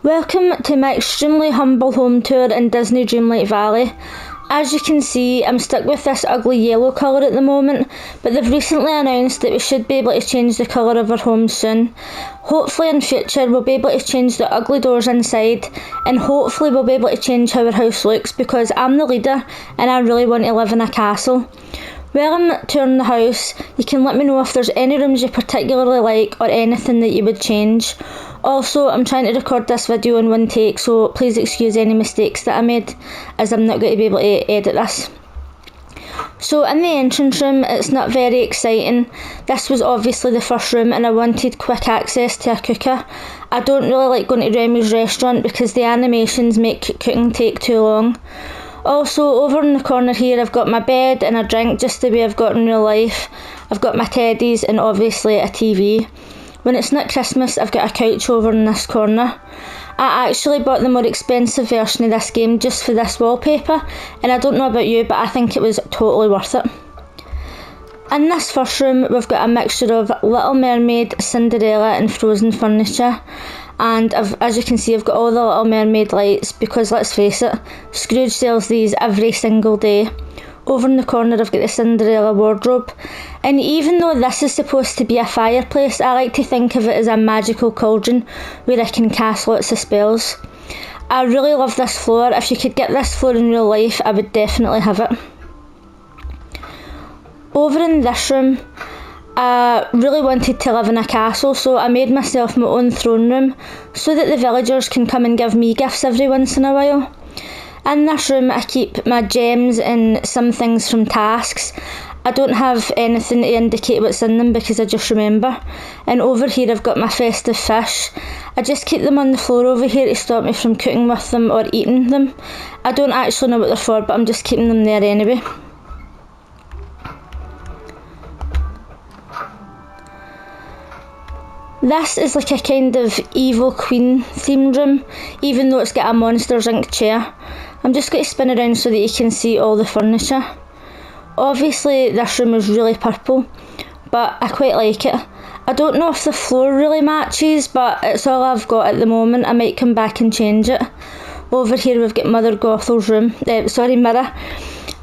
Welcome to my extremely humble home tour in Disney Dreamlight Valley. As you can see, I'm stuck with this ugly yellow colour at the moment, but they've recently announced that we should be able to change the colour of our home soon. Hopefully in future we'll be able to change the ugly doors inside, and hopefully we'll be able to change how our house looks, because I'm the leader and I really want to live in a castle. While I'm touring the house, you can let me know if there's any rooms you particularly like or anything that you would change. Also, I'm trying to record this video in one take, so please excuse any mistakes that I made, as I'm not going to be able to edit this. So in the entrance room, it's not very exciting. This was obviously the first room and I wanted quick access to a cooker. I don't really like going to Remy's restaurant because the animations make cooking take too long. Also, over in the corner here, I've got my bed and a drink just the way I've got in real life. I've got my teddies and obviously a TV. When it's not Christmas, I've got a couch over in this corner. I actually bought the more expensive version of this game just for this wallpaper, and I don't know about you, but I think it was totally worth it. In this first room, we've got a mixture of Little Mermaid, Cinderella and Frozen furniture. And as you can see, I've got all the Little Mermaid lights because, let's face it, Scrooge sells these every single day. Over in the corner I've got the Cinderella wardrobe, and even though this is supposed to be a fireplace, I like to think of it as a magical cauldron where I can cast lots of spells. I really love this floor. If you could get this floor in real life, I would definitely have it. Over in this room, I really wanted to live in a castle, so I made myself my own throne room so that the villagers can come and give me gifts every once in a while. In this room I keep my gems and some things from tasks. I don't have anything to indicate what's in them because I just remember. And over here I've got my festive fish. I just keep them on the floor over here to stop me from cooking with them or eating them. I don't actually know what they're for, but I'm just keeping them there anyway. This is like a kind of evil queen themed room, even though it's got a Monsters Inc chair. I'm just going to spin around so that you can see all the furniture. Obviously this room is really purple, but I quite like it. I don't know if the floor really matches, but it's all I've got at the moment. I might come back and change it. Over here we've got Mother Gothel's room, mirror.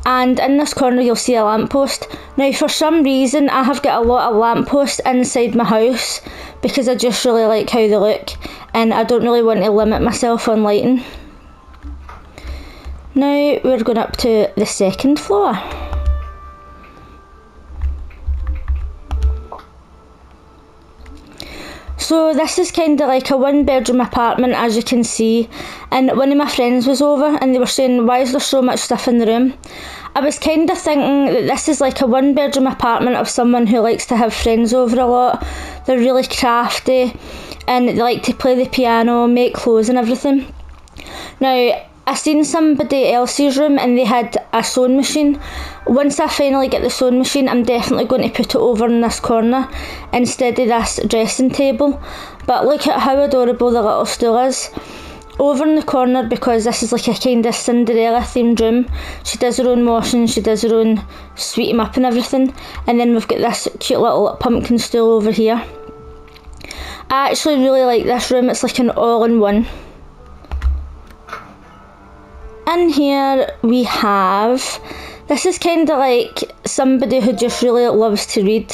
And in this corner you'll see a lamppost. Now for some reason I have got a lot of lampposts inside my house because I just really like how they look and I don't really want to limit myself on lighting. Now we're going up to the second floor. So this is kind of like a one bedroom apartment, as you can see, and one of my friends was over and they were saying, why is there so much stuff in the room? I was kind of thinking that this is like a one bedroom apartment of someone who likes to have friends over a lot. They're really crafty and they like to play the piano, make clothes and everything. Now I seen somebody else's room and they had a sewing machine. Once I finally get the sewing machine, I'm definitely going to put it over in this corner instead of this dressing table. But look at how adorable the little stool is. Over in the corner, because this is like a kind of Cinderella themed room, she does her own washing, she does her own sweet 'em up and everything. And then we've got this cute little pumpkin stool over here. I actually really like this room, it's like an all-in-one. In here we have, this is kind of like somebody who just really loves to read.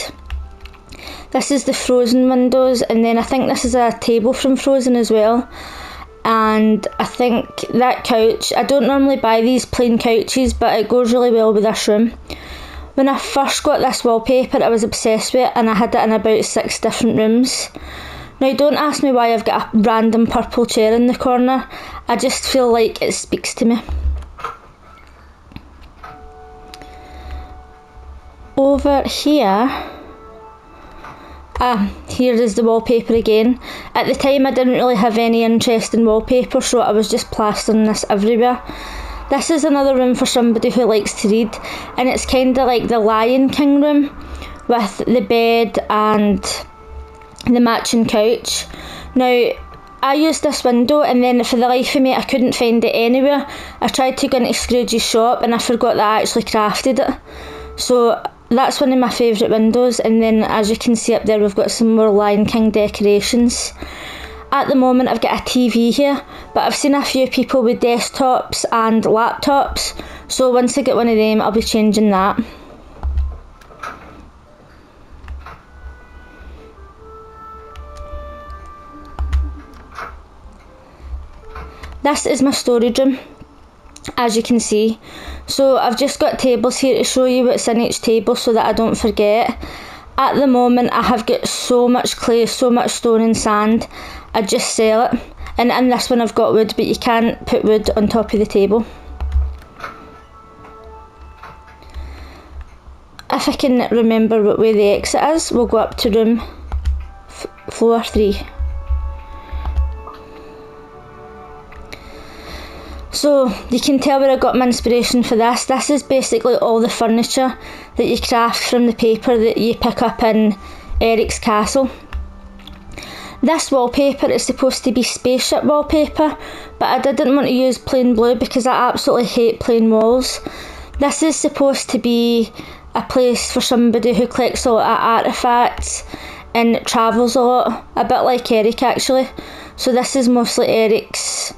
This is the Frozen windows, and then I think this is a table from Frozen as well. And I think that couch, I don't normally buy these plain couches, but it goes really well with this room. When I first got this wallpaper I was obsessed with it, and I had it in about 6 different rooms. Now don't ask me why I've got a random purple chair in the corner, I just feel like it speaks to me. Over here, here is the wallpaper again. At the time I didn't really have any interest in wallpaper, so I was just plastering this everywhere. This is another room for somebody who likes to read, and it's kind of like the Lion King room with the bed and the matching couch. Now I used this window and then for the life of me I couldn't find it anywhere. I tried to go into Scrooge's shop and I forgot that I actually crafted it. So that's one of my favourite windows, and then as you can see up there we've got some more Lion King decorations. At the moment I've got a TV here, but I've seen a few people with desktops and laptops, so once I get one of them I'll be changing that. This is my storage room, as you can see. So I've just got tables here to show you what's in each table so that I don't forget. At the moment I have got so much clay, so much stone and sand, I just sell it. And in this one I've got wood, but you can't put wood on top of the table. If I can remember what way the exit is, we'll go up to room floor 3. So you can tell where I got my inspiration for this. This is basically all the furniture that you craft from the paper that you pick up in Eric's castle. This wallpaper is supposed to be spaceship wallpaper, but I didn't want to use plain blue because I absolutely hate plain walls. This is supposed to be a place for somebody who collects a lot of artefacts and travels a lot, a bit like Eric actually. So this is mostly Eric's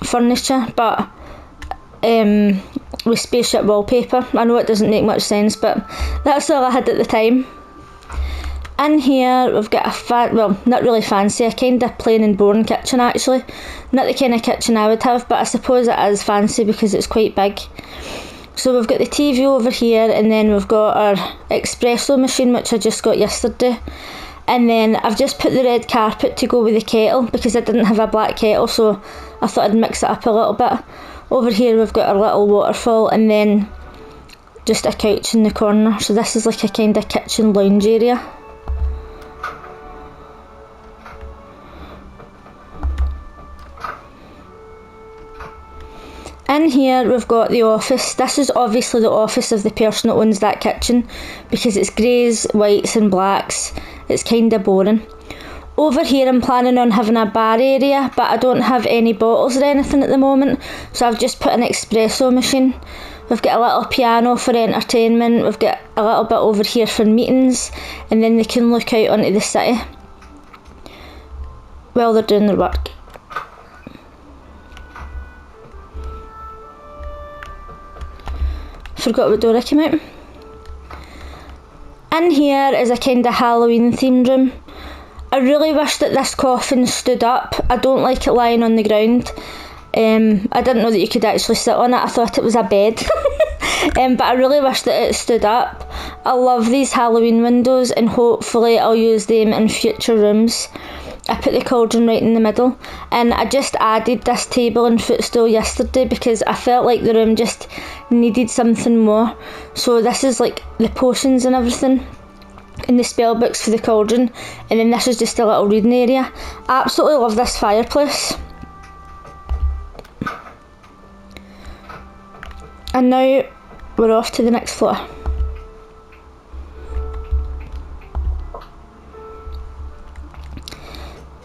furniture, but with spaceship wallpaper. I know it doesn't make much sense, but that's all I had at the time. In here we've got well, not really fancy, a kind of plain and boring kitchen actually. Not the kind of kitchen I would have, but I suppose it is fancy because it's quite big. So we've got the TV over here, and then we've got our espresso machine, which I just got yesterday. And then I've just put the red carpet to go with the kettle because I didn't have a black kettle, so I thought I'd mix it up a little bit. Over here we've got our little waterfall, and then just a couch in the corner. So this is like a kind of kitchen lounge area. In here we've got the office. This is obviously the office of the person that owns that kitchen because it's greys, whites and blacks. It's kind of boring. Over here I'm planning on having a bar area, but I don't have any bottles or anything at the moment, so I've just put an espresso machine. We've got a little piano for entertainment, we've got a little bit over here for meetings, and then they can look out onto the city while they're doing their work. Forgot what door I came out. In here is a kind of Halloween themed room. I really wish that this coffin stood up. I don't like it lying on the ground. I didn't know that you could actually sit on it. I thought it was a bed. But I really wish that it stood up. I love these Halloween windows, and hopefully I'll use them in future rooms. I put the cauldron right in the middle, and I just added this table and footstool yesterday because I felt like the room just needed something more. So this is like the potions and everything, and the spell books for the cauldron, and then this is just a little reading area. I absolutely love this fireplace. And now we're off to the next floor.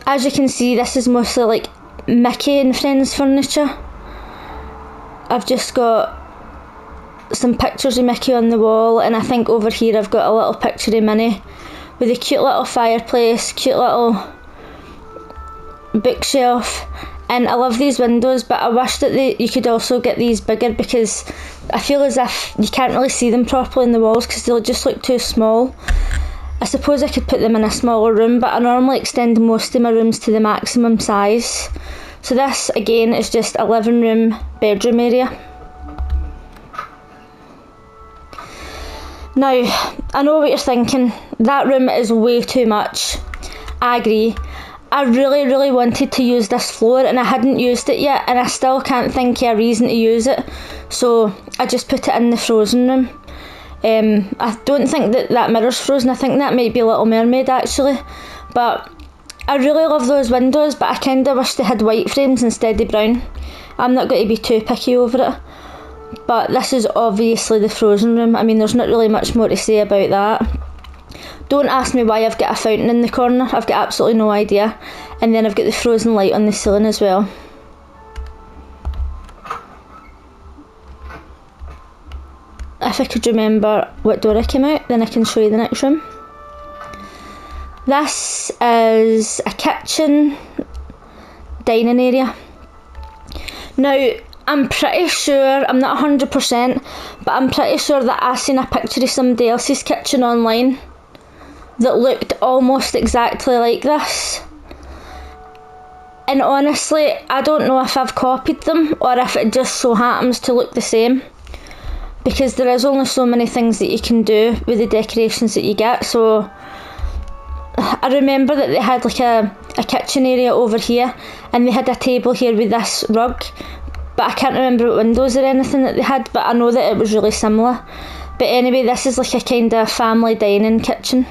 As you can see, this is mostly like Mickey and Friends furniture. I've just got some pictures of Mickey on the wall, and I think over here I've got a little picture of Minnie with a cute little fireplace, cute little bookshelf. And I love these windows, but I wish that you could also get these bigger because I feel as if you can't really see them properly in the walls because they'll just look too small. I suppose I could put them in a smaller room, but I normally extend most of my rooms to the maximum size. So this again is just a living room, bedroom area. Now, I know what you're thinking, that room is way too much. I agree. I really wanted to use this floor and I hadn't used it yet, and I still can't think of a reason to use it, so I just put it in the frozen room. I don't think that mirror's frozen. I think that might be Little Mermaid actually, but I really love those windows, but I kind of wish they had white frames instead of brown. I'm not going to be too picky over it, but this is obviously the frozen room. I mean, there's not really much more to say about that. Don't ask me why I've got a fountain in the corner, I've got absolutely no idea. And then I've got the frozen light on the ceiling as well. If I could remember what door I came out, then I can show you the next room. This is a kitchen, dining area. Now, I'm pretty sure, I'm not 100%, but I'm pretty sure that I seen a picture of somebody else's kitchen online that looked almost exactly like this. And honestly, I don't know if I've copied them or if it just so happens to look the same, because there is only so many things that you can do with the decorations that you get. So I remember that they had like a kitchen area over here, and they had a table here with this rug, but I can't remember what windows or anything that they had, but I know that it was really similar. But anyway, this is like a kind of family dining kitchen.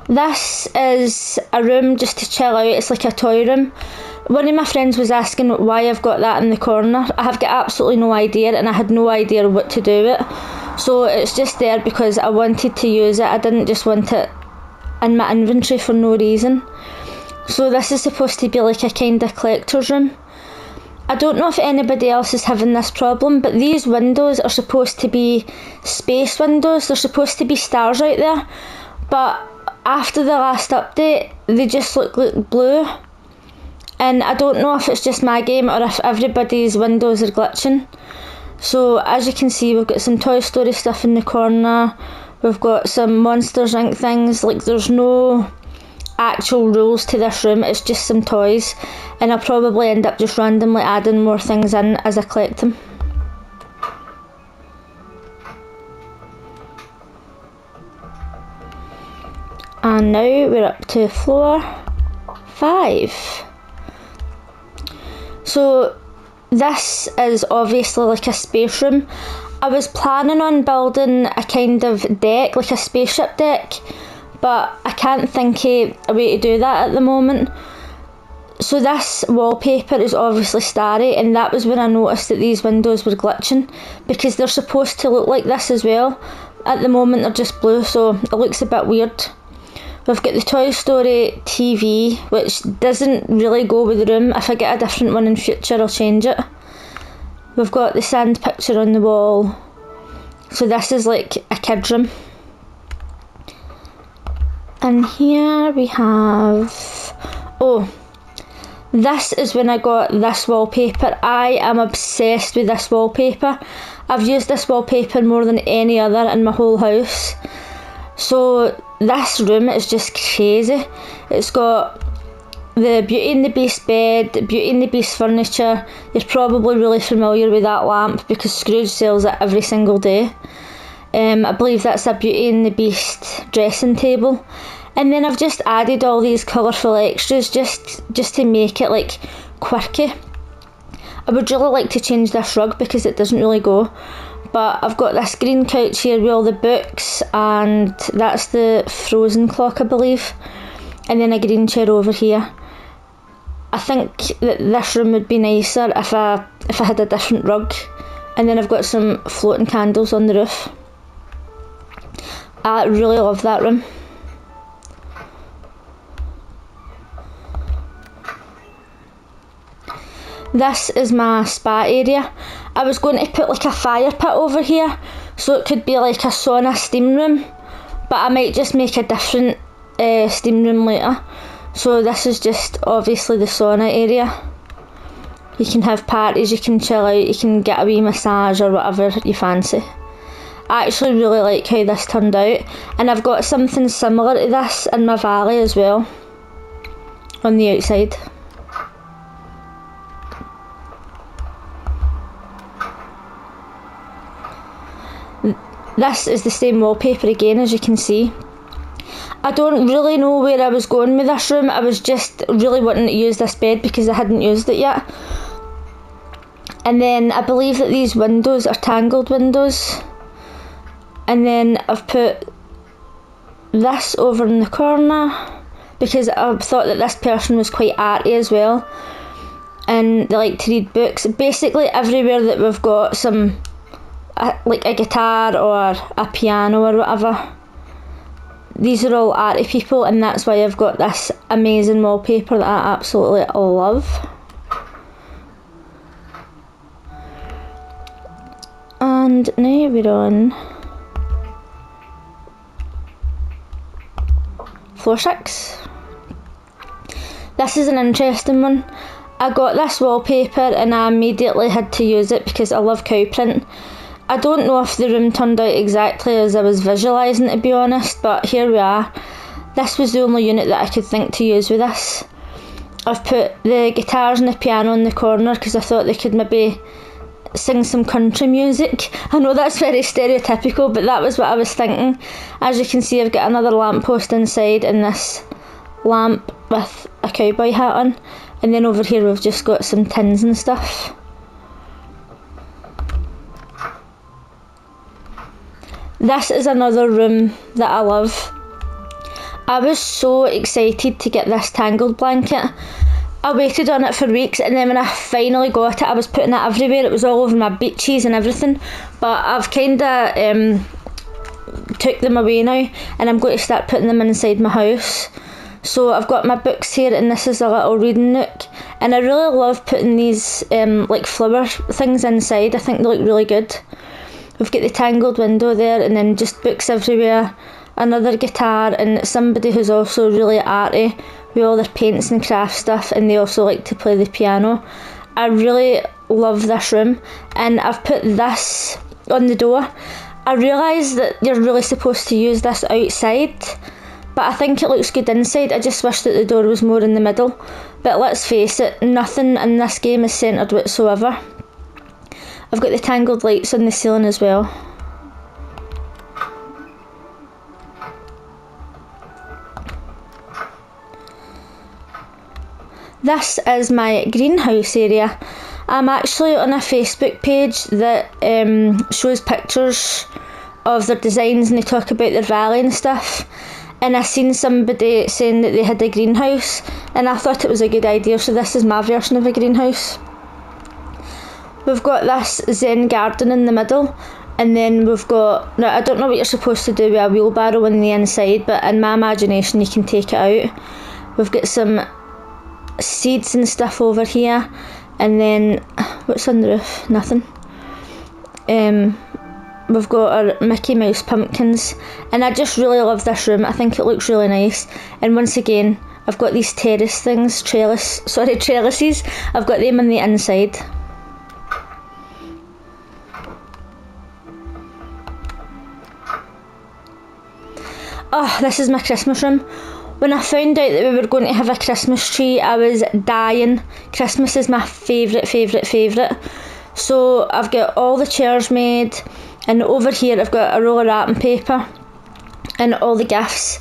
This is a room just to chill out. It's like a toy room. One of my friends was asking why I've got that in the corner. I have got absolutely no idea, and I had no idea what to do with it. So it's just there because I wanted to use it. I didn't just want it in my inventory for no reason. So this is supposed to be like a kind of collector's room. I don't know if anybody else is having this problem, but these windows are supposed to be space windows. They're supposed to be stars out there, but after the last update, they just look like blue. And I don't know if it's just my game or if everybody's windows are glitching. So as you can see, we've got some Toy Story stuff in the corner. We've got some Monsters Inc. things. Like, there's no actual rules to this room, it's just some toys. And I'll probably end up just randomly adding more things in as I collect them. And now we're up to floor 5. So this is obviously like a space room. I was planning on building a kind of deck, like a spaceship deck, but I can't think of a way to do that at the moment. So this wallpaper is obviously starry, and that was when I noticed that these windows were glitching, because they're supposed to look like this as well. At the moment they're just blue, so it looks a bit weird. We've got the Toy Story TV, which doesn't really go with the room. If I get a different one in future, I'll change it. We've got the sand picture on the wall. So this is like a kid's room. And here we have... oh, this is when I got this wallpaper. I am obsessed with this wallpaper. I've used this wallpaper more than any other in my whole house. So this room is just crazy. It's got the Beauty and the Beast bed, Beauty and the Beast furniture. You're probably really familiar with that lamp because Scrooge sells it every single day. I believe that's a Beauty and the Beast dressing table. And then I've just added all these colourful extras just to make it like quirky. I would really like to change this rug because it doesn't really go. But I've got this green couch here with all the books, and that's the Frozen clock, I believe. And then a green chair over here. I think that this room would be nicer if I had a different rug. And then I've got some floating candles on the roof. I really love that room. This is my spa area. I was going to put like a fire pit over here, so it could be like a sauna steam room, but I might just make a different steam room later. So this is just obviously the sauna area. You can have parties, you can chill out, you can get a wee massage or whatever you fancy. I actually really like how this turned out, and I've got something similar to this in my valley as well, on the outside. This is the same wallpaper again, as you can see. I don't really know where I was going with this room. I was just really wanting to use this bed because I hadn't used it yet. And then I believe that these windows are tangled windows. And then I've put this over in the corner because I thought that this person was quite arty as well, and they like to read books. Basically everywhere that we've got some like a guitar or a piano or whatever, these are all arty people, and that's why I've got this amazing wallpaper that I absolutely love. And now we're on floor 6. This is an interesting one. I got this wallpaper and I immediately had to use it because I love cow print. I don't know if the room turned out exactly as I was visualising, to be honest, but here we are. This was the only unit that I could think to use with this. I've put the guitars and the piano in the corner because I thought they could maybe sing some country music. I know that's very stereotypical, but that was what I was thinking. As you can see, I've got another lamppost inside and this lamp with a cowboy hat on, and then over here we've just got some tins and stuff. This is another room that I love. I was so excited to get this tangled blanket. I waited on it for weeks, and then when I finally got it, I was putting it everywhere. It was all over my beaches and everything, but I've kind of took them away now, and I'm going to start putting them inside my house. So I've got my books here, and this is a little reading nook, and I really love putting these like flower things inside. I think they look really good. We've got the tangled window there, and then just books everywhere, another guitar, and somebody who's also really arty with all their paints and craft stuff, and they also like to play the piano. I really love this room, and I've put this on the door. I realise that you're really supposed to use this outside, but I think it looks good inside. I just wish that the door was more in the middle, but let's face it, nothing in this game is centred whatsoever. I've got the tangled lights on the ceiling as well. This is my greenhouse area. I'm actually on a Facebook page that shows pictures of their designs, and they talk about their valley and stuff. And I seen somebody saying that they had a greenhouse, and I thought it was a good idea, so this is my version of a greenhouse. We've got this Zen garden in the middle, and then we've got, now I don't know what you're supposed to do with a wheelbarrow on the inside, but in my imagination you can take it out. We've got some seeds and stuff over here, and then what's on the roof? Nothing. We've got our Mickey Mouse pumpkins, and I just really love this room. I think it looks really nice. And once again, I've got these terrace things, trellises. I've got them on the inside. Oh, this is my Christmas room. When I found out that we were going to have a Christmas tree, I was dying. Christmas is my favourite. So I've got all the chairs made, and over here I've got a roll of wrapping paper and all the gifts.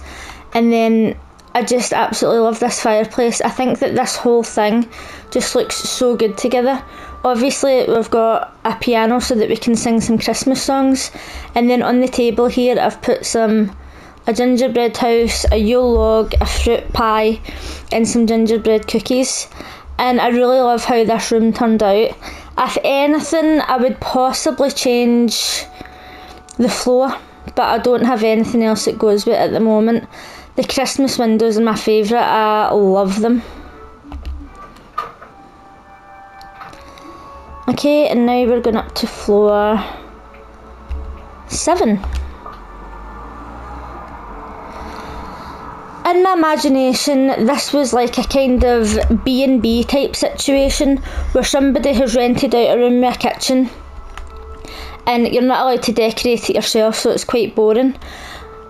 And then I just absolutely love this fireplace. I think that this whole thing just looks so good together. Obviously we've got a piano so that we can sing some Christmas songs, and then on the table here I've put a gingerbread house, a Yule log, a fruit pie, and some gingerbread cookies. And I really love how this room turned out. If anything, I would possibly change the floor, but I don't have anything else that goes with it at the moment. The Christmas windows are my favourite. I love them. Okay, and now we're going up to floor 7. In my imagination, this was like a kind of B&B type situation where somebody has rented out a room with a kitchen, and you're not allowed to decorate it yourself, so it's quite boring.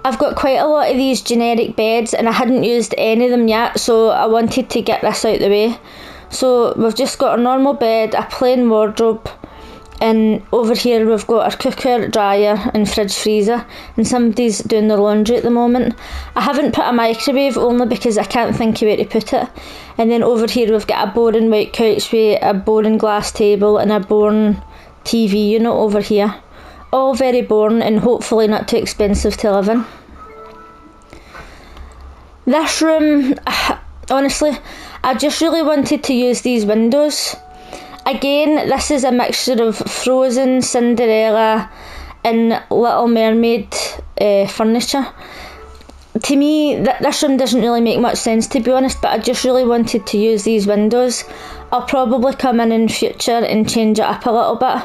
I've got quite a lot of these generic beds, and I hadn't used any of them yet, so I wanted to get this out the way. So we've just got a normal bed, a plain wardrobe, and over here we've got our cooker, dryer and fridge freezer, and somebody's doing their laundry at the moment. I haven't put a microwave only because I can't think of where to put it. And then over here we've got a boring white couch with a boring glass table and a boring TV unit over here. All very boring and hopefully not too expensive to live in. This room, honestly, I just really wanted to use these windows. Again, this is a mixture of Frozen, Cinderella and Little Mermaid furniture. To me, this room doesn't really make much sense, to be honest, but I just really wanted to use these windows. I'll probably come in future and change it up a little bit.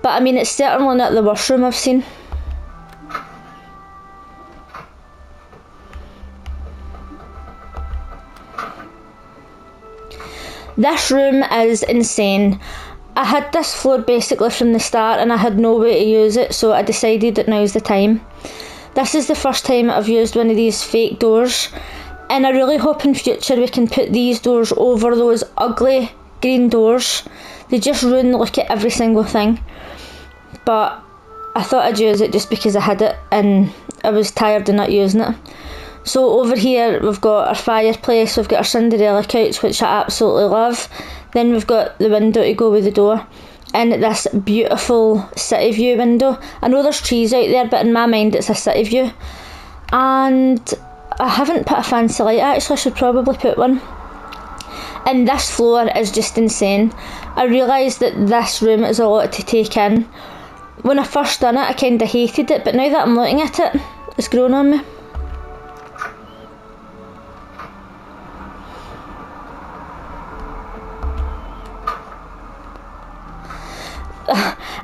But I mean, it's certainly not the worst room I've seen. This room is insane. I had this floor basically from the start and I had no way to use it, so I decided that now's the time. This is the first time I've used one of these fake doors, and I really hope in future we can put these doors over those ugly green doors. They just ruin the look at every single thing. But I thought I'd use it just because I had it and I was tired of not using it. So over here we've got our fireplace, we've got our Cinderella couch, which I absolutely love. Then we've got the window to go with the door, and this beautiful city view window. I know there's trees out there, but in my mind it's a city view. And I haven't put a fancy light, actually I should probably put one. And this floor is just insane. I realised that this room is a lot to take in. When I first done it I kind of hated it, but now that I'm looking at it, it's grown on me.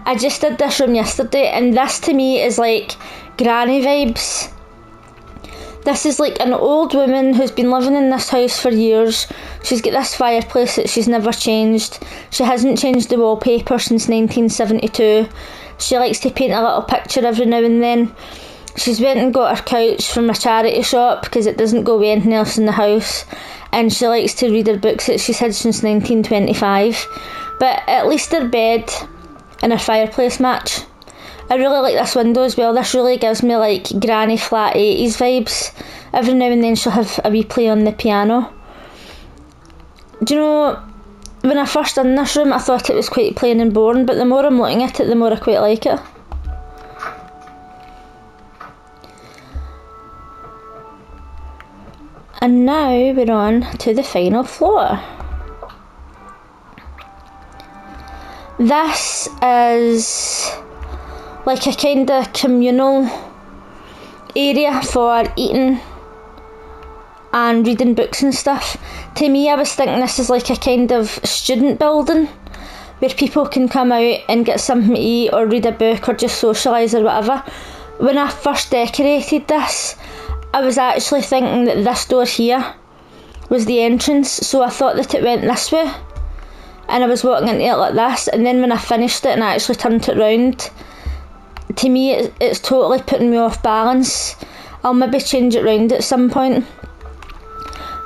I just did this room yesterday, and this to me is like granny vibes. This is like an old woman who's been living in this house for years. She's got this fireplace that she's never changed. She hasn't changed the wallpaper since 1972. She likes to paint a little picture every now and then. She's went and got her couch from a charity shop because it doesn't go with anything else in the house. And she likes to read her books that she's had since 1925. But at least her bed and her fireplace match. I really like this window as well. This really gives me like granny flat 80s vibes. Every now and then she'll have a wee play on the piano. Do you know, when I first done this room I thought it was quite plain and boring, but the more I'm looking at it the more I quite like it. And now we're on to the final floor. This is like a kind of communal area for eating and reading books and stuff. To me, I was thinking this is like a kind of student building where people can come out and get something to eat or read a book or just socialise or whatever. When I first decorated this, I was actually thinking that this door here was the entrance, so I thought that it went this way. And I was walking into it like this, and then when I finished it and I actually turned it round, to me it's totally putting me off balance. I'll maybe change it round at some point.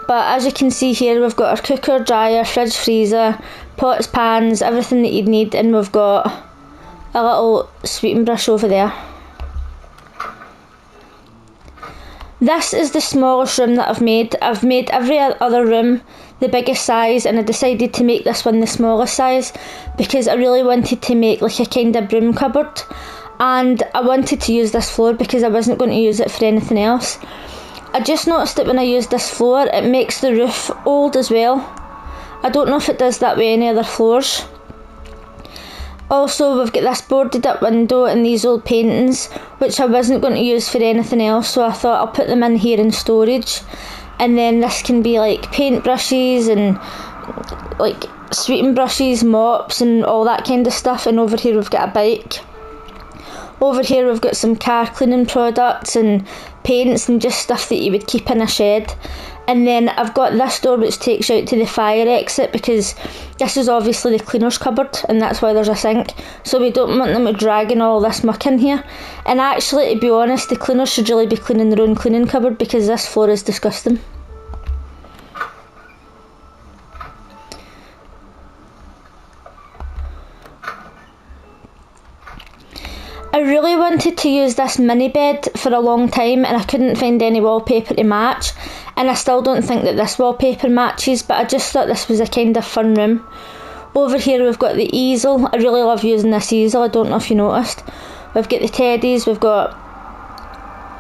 But as you can see here, we've got our cooker, dryer, fridge, freezer, pots, pans, everything that you'd need, and we've got a little sweeping brush over there. This is the smallest room that I've made. I've made every other room the biggest size, and I decided to make this one the smallest size because I really wanted to make like a kind of broom cupboard, and I wanted to use this floor because I wasn't going to use it for anything else. I just noticed that when I use this floor it makes the roof old as well. I don't know if it does that with any other floors. Also, we've got this boarded up window and these old paintings which I wasn't going to use for anything else, so I thought I'll put them in here in storage. And then this can be like paint brushes and like sweeping brushes, mops and all that kind of stuff. And over here we've got a bike. Over here we've got some car cleaning products and paints and just stuff that you would keep in a shed. And then I've got this door which takes you out to the fire exit because this is obviously the cleaner's cupboard and that's why there's a sink. So we don't want them dragging all this muck in here. And actually, to be honest, the cleaners should really be cleaning their own cleaning cupboard because this floor is disgusting. I really wanted to use this mini bed for a long time and I couldn't find any wallpaper to match, and I still don't think that this wallpaper matches, but I just thought this was a kind of fun room. Over here we've got the easel. I really love using this easel, I don't know if you noticed. We've got the teddies, we've got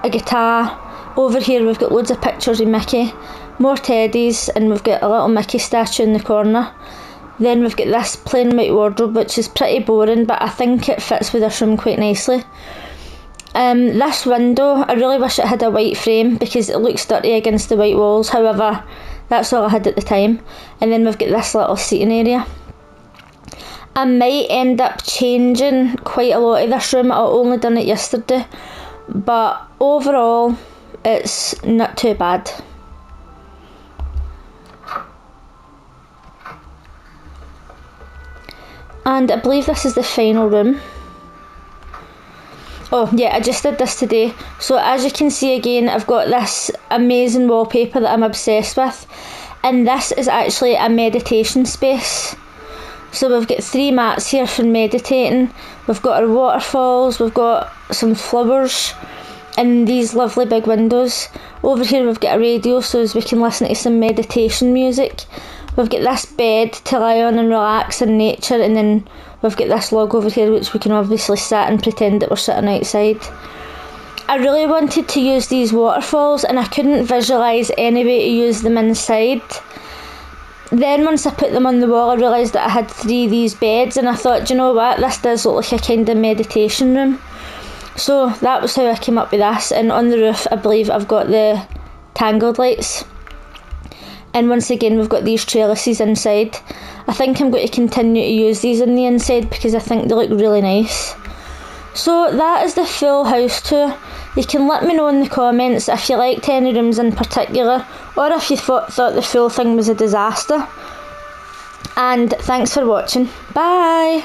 a guitar. Over here we've got loads of pictures of Mickey, more teddies, and we've got a little Mickey statue in the corner. Then we've got this plain white wardrobe which is pretty boring, but I think it fits with this room quite nicely. This window, I really wish it had a white frame because it looks dirty against the white walls, however that's all I had at the time. And then we've got this little seating area. I might end up changing quite a lot of this room, I only done it yesterday, but overall it's not too bad. And I believe this is the final room. Oh yeah, I just did this today. So as you can see again, I've got this amazing wallpaper that I'm obsessed with. And this is actually a meditation space. So we've got 3 mats here for meditating. We've got our waterfalls, we've got some flowers, and these lovely big windows. Over here we've got a radio so as we can listen to some meditation music. We've got this bed to lie on and relax in nature, and then we've got this log over here which we can obviously sit and pretend that we're sitting outside. I really wanted to use these waterfalls and I couldn't visualise any way to use them inside. Then once I put them on the wall, I realised that I had 3 of these beds, and I thought, do you know what, this does look like a kind of meditation room. So that was how I came up with this. And on the roof, I believe I've got the tangled lights. And once again, we've got these trellises inside. I think I'm going to continue to use these on the inside because I think they look really nice. So that is the full house tour. You can let me know in the comments if you liked any rooms in particular, or if you thought the full thing was a disaster. And thanks for watching. Bye!